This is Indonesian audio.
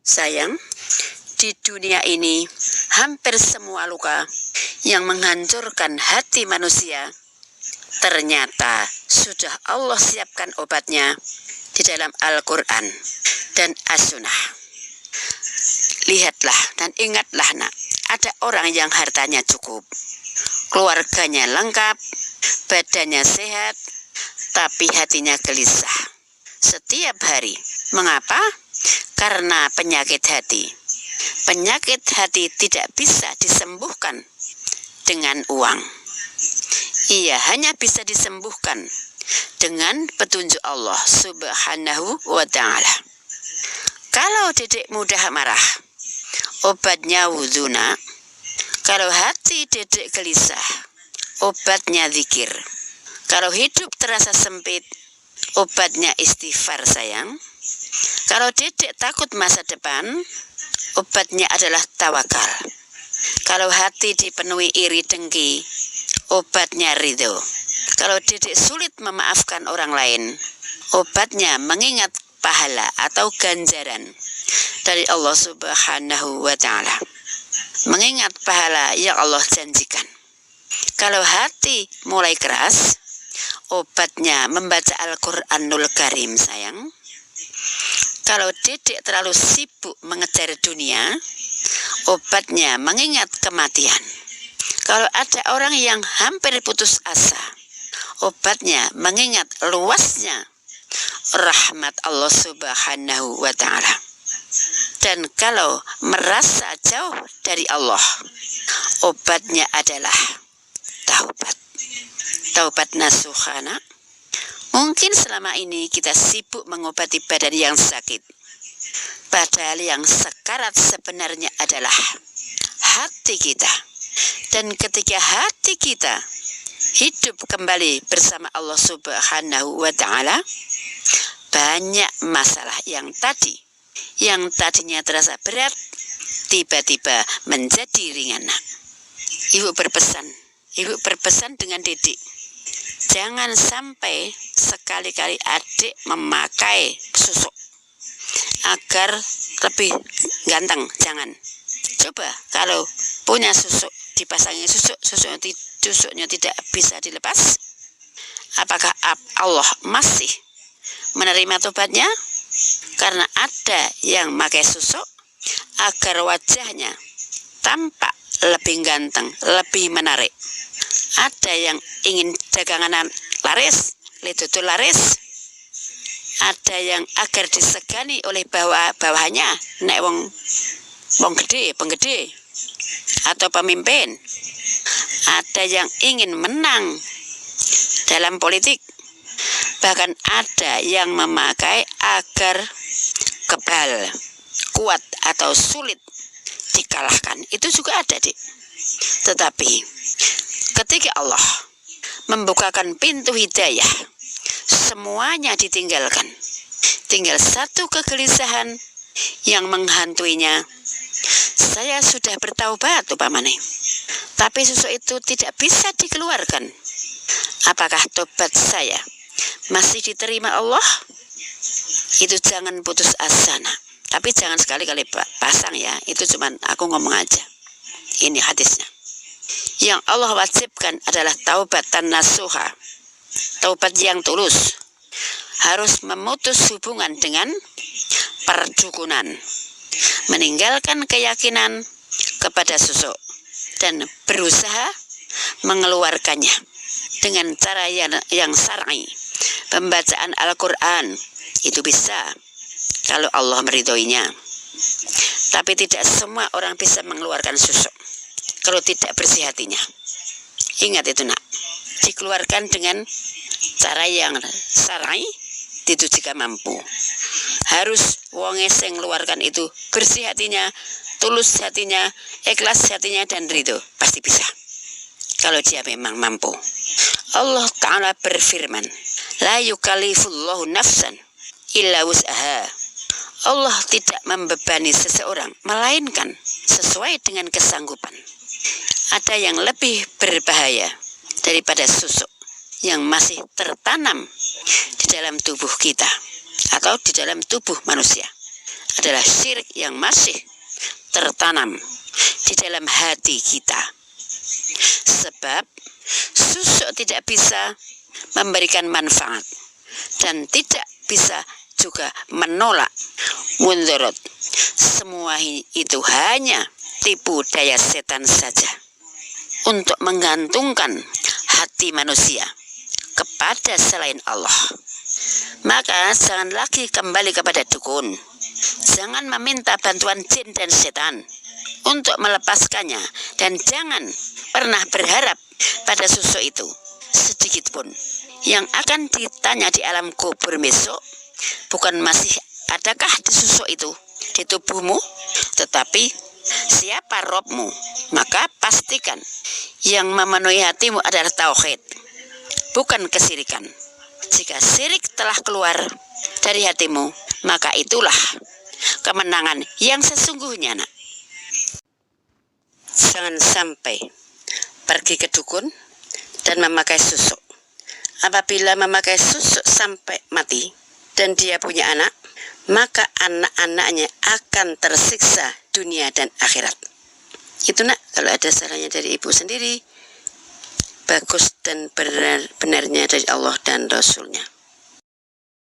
Sayang, di dunia ini hampir semua luka yang menghancurkan hati manusia ternyata sudah Allah siapkan obatnya di dalam Al-Quran dan As-Sunnah. Lihatlah dan ingatlah nak, ada orang yang hartanya cukup, keluarganya lengkap, badannya sehat, tapi hatinya gelisah setiap hari. Mengapa? Karena penyakit hati. Penyakit hati tidak bisa disembuhkan dengan uang. Ia hanya bisa disembuhkan dengan petunjuk Allah Subhanahu wa ta'ala. Kalau dedek mudah marah, obatnya wudhu nak. Kalau hati dedek gelisah, obatnya zikir. Kalau hidup terasa sempit, obatnya istighfar sayang. Kalau dedek takut masa depan, obatnya adalah tawakal. Kalau hati dipenuhi iri dengki, obatnya ridho. Kalau dedek sulit memaafkan orang lain, obatnya mengingat pahala atau ganjaran dari Allah Subhanahu wa ta'ala. Mengingat pahala yang Allah janjikan. Kalau hati mulai keras, obatnya membaca Al-Quranul Karim sayang. Kalau dedek terlalu sibuk mengejar dunia, obatnya mengingat kematian. Kalau ada orang yang hampir putus asa, obatnya mengingat luasnya rahmat Allah Subhanahu wa ta'ala. Dan kalau merasa jauh dari Allah, obatnya adalah taubat. Taubat nasuhana. Mungkin selama ini kita sibuk mengobati badan yang sakit, padahal yang sekarat sebenarnya adalah hati kita. Dan ketika hati kita hidup kembali bersama Allah Subhanahu wa ta'ala, banyak masalah yang tadinya terasa berat, tiba-tiba menjadi ringan. Ibu berpesan dengan dedek, jangan sampai sekali-kali adik memakai susuk agar lebih ganteng, jangan. Coba kalau punya susuk, dipasangi susuknya tidak bisa dilepas, apakah Allah masih menerima tobatnya? Karena ada yang pakai susuk agar wajahnya tampak lebih ganteng, lebih menarik. Ada yang ingin dagangan laris, itu laris. Ada yang agar disegani oleh bawahannya, nek wong gede, penggede atau pemimpin. Ada yang ingin menang dalam politik. Bahkan ada yang memakai agar kebal, kuat atau sulit dikalahkan. Itu juga ada, Dik. Tetapi ketika Allah membukakan pintu hidayah, semuanya ditinggalkan. Tinggal satu kegelisahan yang menghantuinya. Saya sudah bertaubat upamane, tapi susuk itu tidak bisa dikeluarkan. Apakah tobat saya masih diterima Allah? Itu jangan putus asa nak. Tapi jangan sekali-kali pasang ya. Itu cuman aku ngomong aja. Ini hadisnya. Yang Allah wajibkan adalah taubatan nasuha, taubat yang tulus. Harus memutus hubungan dengan perdukunan, meninggalkan keyakinan kepada susuk, dan berusaha mengeluarkannya dengan cara yang syar'i. Pembacaan Al-Quran itu bisa kalau Allah meridhoinya. Tapi tidak semua orang bisa mengeluarkan susuk kalau tidak bersih hatinya. Ingat itu nak, dikeluarkan dengan cara yang syar'i itu jika mampu. Harus wonge sing ngeluarkan itu bersih hatinya, tulus hatinya, ikhlas hatinya, dan ridho. Pasti bisa kalau dia memang mampu. Allah Ta'ala berfirman, la yukallifullahu nafsan illa wus'aha. Allah tidak membebani seseorang melainkan sesuai dengan kesanggupan. Ada yang lebih berbahaya daripada susuk yang masih tertanam di dalam tubuh kita atau di dalam tubuh manusia. adalah syirik yang masih tertanam di dalam hati kita. Sebab susuk tidak bisa memberikan manfaat dan tidak bisa juga menolak mundorot. Semua itu hanya tipu daya setan saja untuk menggantungkan hati manusia kepada selain Allah. Maka jangan lagi kembali kepada dukun. Jangan meminta bantuan jin dan setan untuk melepaskannya, dan jangan pernah berharap pada susuk itu sedikit pun. Yang akan ditanya di alam kubur besok bukan masih adakah di susuk itu di tubuhmu, tetapi siapa Robmu. Maka pastikan yang memenuhi hatimu adalah tauhid, bukan kesirikan. Jika syirik telah keluar dari hatimu, maka itulah kemenangan yang sesungguhnya, nak. Jangan sampai pergi ke dukun dan memakai susuk. Apabila memakai susuk sampai mati dan dia punya anak, maka anak-anaknya akan tersiksa dunia dan akhirat. Itu, nak, kalau ada salahnya dari ibu sendiri, bagus dan benarnya dari Allah dan Rasulnya.